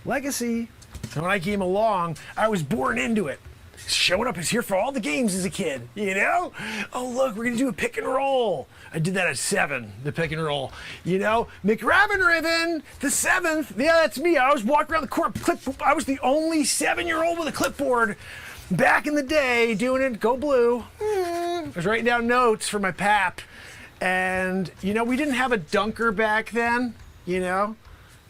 Legacy. And when I came along, I was born into it. Showing up is here for all the games as a kid, Oh, look, we're going to do a pick and roll. I did that at 7, the pick and roll. McRaven Riven, the 7th. Yeah, that's me. I was walking around the court. I was the only 7-year-old with a clipboard back in the day doing it. Go blue. I was writing down notes for my pap. And, we didn't have a dunker back then,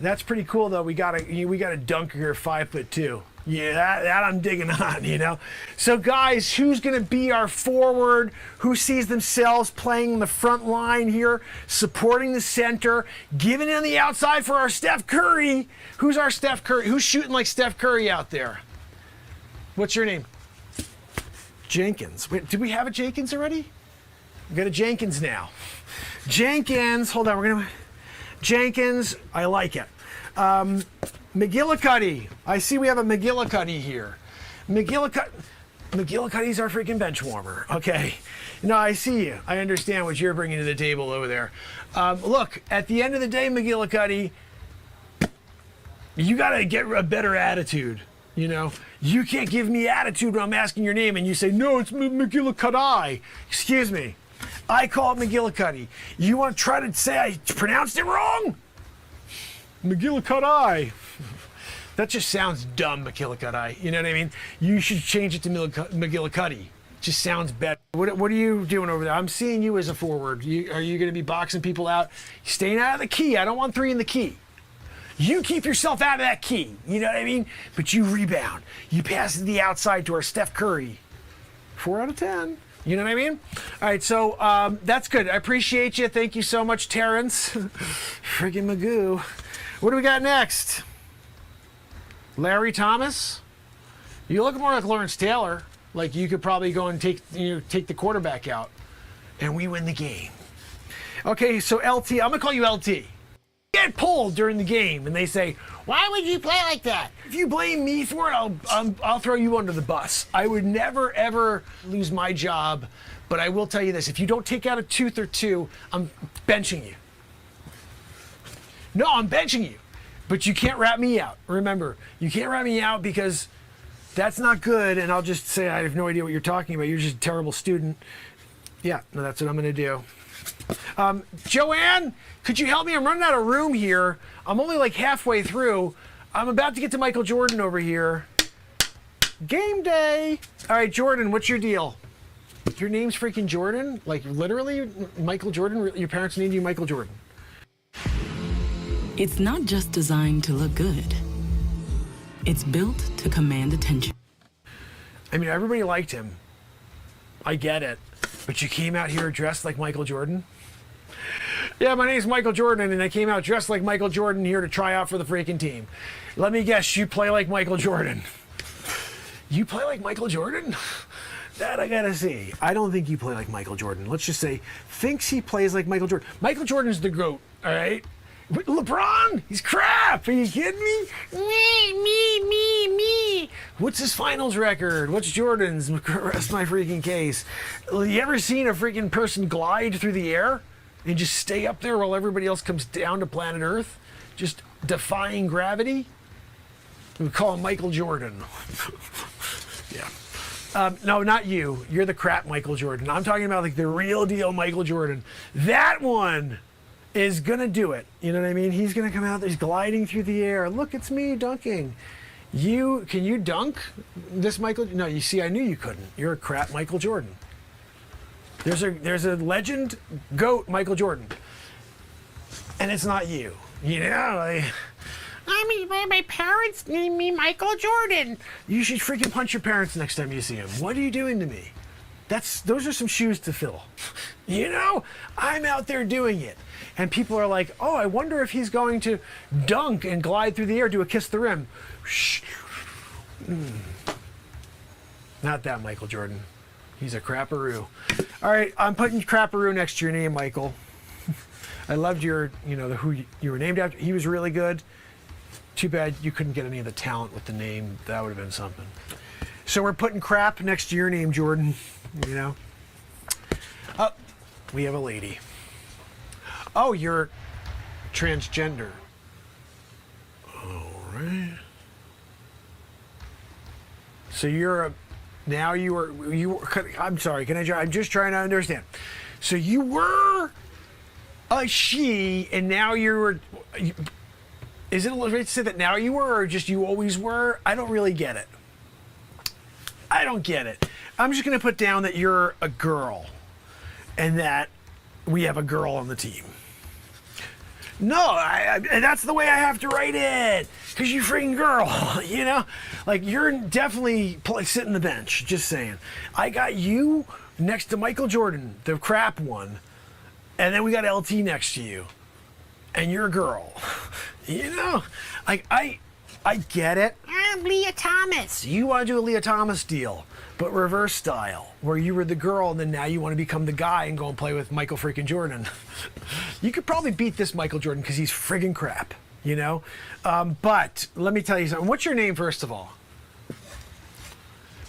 That's pretty cool, though. We got a dunker here, 5'2". Yeah, that I'm digging on, So, guys, who's going to be our forward? Who sees themselves playing the front line here, supporting the center, giving it on the outside for our Steph Curry? Who's our Steph Curry? Who's shooting like Steph Curry out there? What's your name? Jenkins. Wait, did we have a Jenkins already? We got a Jenkins now. Jenkins, hold on, Jenkins, I like it. McGillicuddy. I see we have a McGillicuddy here. McGillicuddy's our freaking bench warmer. Okay. I see you. I understand what you're bringing to the table over there. Look, at the end of the day, McGillicuddy, you got to get a better attitude. You can't give me attitude when I'm asking your name and you say, no, it's McGillicuddy. Excuse me. I call it McGillicuddy. You want to try to say I pronounced it wrong? McGillicuddy. That just sounds dumb, McGillicuddy. You know what I mean? You should change it to McGillicuddy. It just sounds better. What are you doing over there? I'm seeing you as a forward. Are you going to be boxing people out? Staying out of the key. I don't want 3 in the key. You keep yourself out of that key. You know what I mean? But you rebound. You pass it to the outside to our Steph Curry. 4 out of 10. You know what I mean? All right, so that's good. I appreciate you. Thank you so much, Terrence. Friggin' Magoo. What do we got next? Larry Thomas? You look more like Lawrence Taylor. Like you could probably go and take the quarterback out. And we win the game. Okay, so LT, I'm gonna call you LT. Get pulled during the game and they say, why would you play like that? If you blame me for it, I'll throw you under the bus. I would never ever lose my job, but I will tell you this, if you don't take out a tooth or 2, I'm benching you. No, I'm benching you. But you can't rat me out. Remember, you can't rat me out because that's not good, and I'll just say I have no idea what you're talking about. You're just a terrible student. Yeah, no, that's what I'm going to do. Joanne, could you help me? I'm running out of room here. I'm only like halfway through. I'm about to get to Michael Jordan over here. Game day. All right, Jordan, what's your deal? Your name's freaking Jordan? Like literally Michael Jordan? Your parents named you Michael Jordan? It's not just designed to look good. It's built to command attention. I mean, everybody liked him. I get it. But you came out here dressed like Michael Jordan? Yeah, my name's Michael Jordan, and I came out dressed like Michael Jordan here to try out for the freaking team. Let me guess, you play like Michael Jordan. You play like Michael Jordan? That I gotta see. I don't think you play like Michael Jordan. Let's just say, thinks he plays like Michael Jordan. Michael Jordan's the GOAT, all right? LeBron, he's crap. Are you kidding me? Me. What's his finals record? What's Jordan's? Rest my freaking case. You ever seen a freaking person glide through the air and just stay up there while everybody else comes down to planet Earth? Just defying gravity? We call him Michael Jordan. Yeah. No, not you. You're the crap Michael Jordan. I'm talking about like the real deal Michael Jordan. That one is gonna do it. You know what I mean? He's gonna come out there, he's gliding through the air. Look, it's me dunking. Can you dunk this Michael? No, you see, I knew you couldn't. You're a crap Michael Jordan. There's a legend GOAT Michael Jordan. And it's not you. You know, my parents named me Michael Jordan. You should freaking punch your parents next time you see them. What are you doing to me? Those are some shoes to fill. You know, I'm out there doing it. And people are like, oh, I wonder if he's going to dunk and glide through the air, do a kiss the rim. Not that Michael Jordan. He's a crapperoo. All right, I'm putting crapperoo next to your name, Michael. I loved who you were named after. He was really good. Too bad you couldn't get any of the talent with the name. That would have been something. So we're putting crap next to your name, Jordan. You know. Oh, we have a lady. Oh, you're transgender. All right. So I'm sorry, I'm just trying to understand. So you were a she, and now is it right to say that now you were, or just you always were? I don't really get it. I don't get it. I'm just going to put down that you're a girl, and that we have a girl on the team. No, that's the way I have to write it. Because you freaking girl, you know? Like, you're definitely sitting the bench, just saying. I got you next to Michael Jordan, the crap one. And then we got LT next to you. And you're a girl. You know? Like, I get it. I'm Leah Thomas. You want to do a Leah Thomas deal, but reverse style, where you were the girl and then now you want to become the guy and go and play with Michael freaking Jordan. You could probably beat this Michael Jordan because he's friggin' crap, you know? But let me tell you something. What's your name, first of all?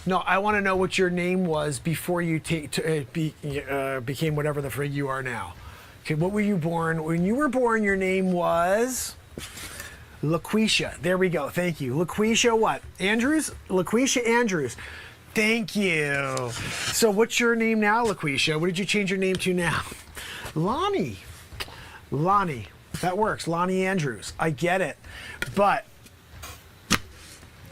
No, I want to know what your name was before you became whatever the frig you are now. Okay, what were you born? When you were born, your name was LaQuisha. There we go. Thank you. LaQuisha what? Andrews? LaQuisha Andrews. Thank you. So what's your name now, LaQuisha? What did you change your name to now? Lonnie. Lonnie. That works. Lonnie Andrews. I get it. But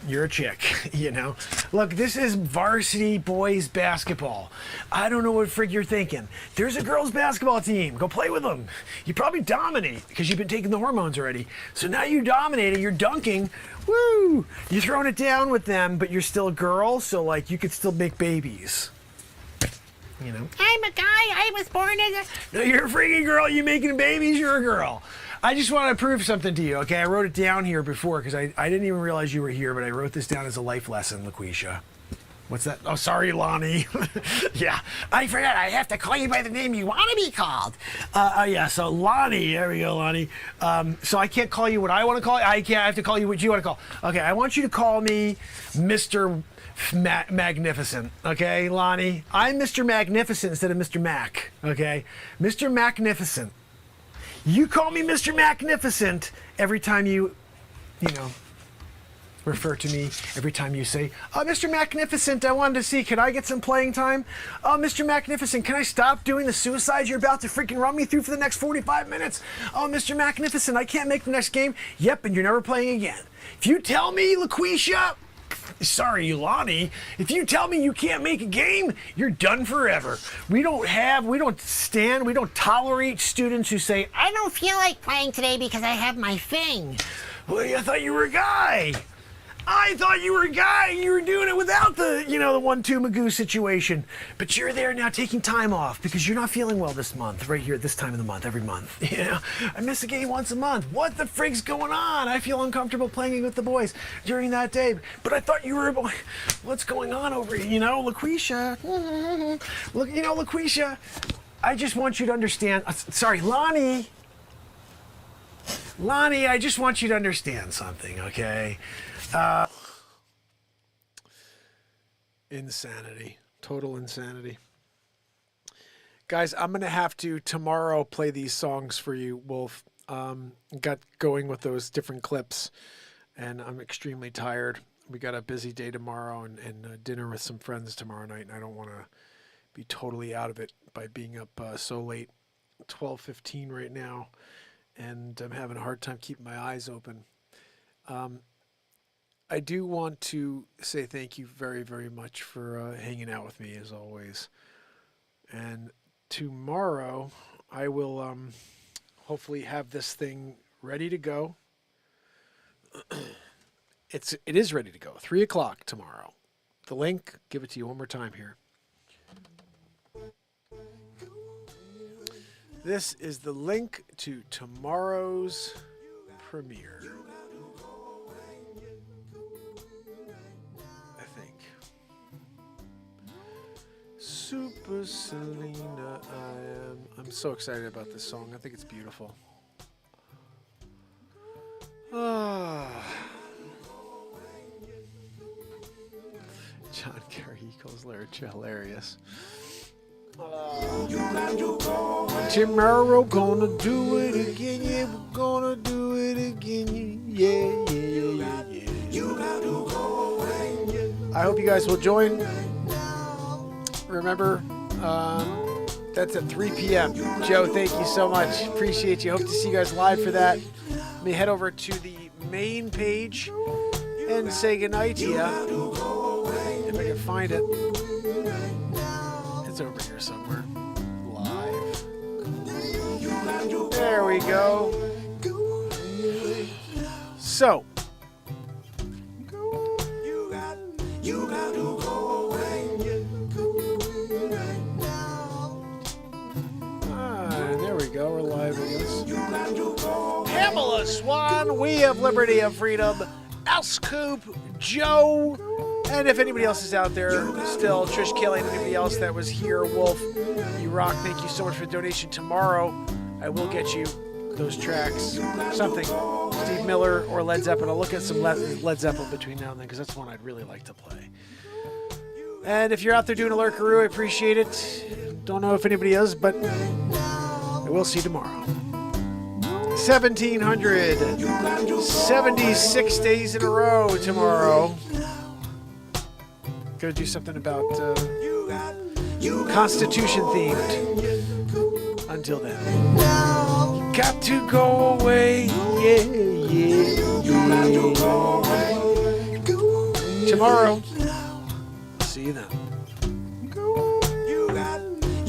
you're a chick, you know? Look, this is varsity boys basketball. I don't know what frig you're thinking. There's a girls basketball team. Go play with them. You probably dominate because you've been taking the hormones already. So now you dominated. You're dunking. Woo! You're throwing it down with them, but you're still a girl, so like you could still make babies. You know? I'm a guy. I was born as a... No, you're a freaking girl. You making babies. You're a girl. I just want to prove something to you, okay? I wrote it down here before because I didn't even realize you were here, but I wrote this down as a life lesson, LaQuisha. What's that? Oh, sorry, Lonnie. Yeah, I forgot. I have to call you by the name you want to be called. Yeah, so Lonnie. There we go, Lonnie. So I can't call you what I want to call you. I have to call you what you want to call. Okay, I want you to call me Mr. Magnificent, okay, Lonnie? I'm Mr. Magnificent instead of Mr. Mac, okay? Mr. Magnificent. You call me Mr. Magnificent every time you refer to me, every time you say, oh, Mr. Magnificent, I wanted to see, can I get some playing time? Oh, Mr. Magnificent, can I stop doing the suicides you're about to freaking run me through for the next 45 minutes? Oh, Mr. Magnificent, I can't make the next game. Yep, and you're never playing again. If you tell me, LaQuisha, sorry, Lonnie, if you tell me you can't make a game, you're done forever. We don't tolerate students who say, I don't feel like playing today because I have my thing. Well, I thought you were a guy. I thought you were a guy. You were doing it without the, the 1-2 Magoo situation. But you're there now taking time off because you're not feeling well this month, right here at this time of the month, every month. I miss a game once a month. What the frig's going on? I feel uncomfortable playing with the boys during that day. But I thought you were a boy. What's going on over here? LaQuisha. Look, LaQuisha, I just want you to understand. Sorry, Lonnie. Lonnie, I just want you to understand something, okay? Insanity. Total insanity. Guys, I'm going to have to tomorrow play these songs for you, Wolf. Got going with those different clips, and I'm extremely tired. We got a busy day tomorrow and dinner with some friends tomorrow night, and I don't want to be totally out of it by being up so late. 12:15 right now, and I'm having a hard time keeping my eyes open. I do want to say thank you very, very much for hanging out with me as always. And tomorrow I will hopefully have this thing ready to go. It is ready to go. 3 o'clock tomorrow. The link, give it to you one more time here. This is the link to tomorrow's premiere. Super Selena, I'm so excited about this song. I think it's beautiful. John Kerry calls Larry hilarious. Tomorrow gonna do it again, yeah, we're gonna do it again, yeah. I hope you guys will join. Remember, that's at 3 p.m. Joe, thank you so much. Appreciate you. Hope to see you guys live for that. Let me head over to the main page and say goodnight to you. If I can find it. It's over here somewhere. Live. There we go. So. There we go. We're live, I guess. Pamela Swan, We Have Liberty of Freedom, Scoop, Joe, and if anybody else is out there still, Trish Kelly and anybody else that was here, Wolf, you rock. Thank you so much for the donation. Tomorrow, I will get you those tracks. Something. Steve Miller or Led Zeppelin. I'll look at some Led Zeppelin between now and then because that's one I'd really like to play. And if you're out there doing a lurkaroo, I appreciate it. Don't know if anybody is, but I will see you tomorrow. 1,776 days in a row tomorrow. Gonna do something about Constitution themed. Until then. Got to go away, yeah. Tomorrow. See you then.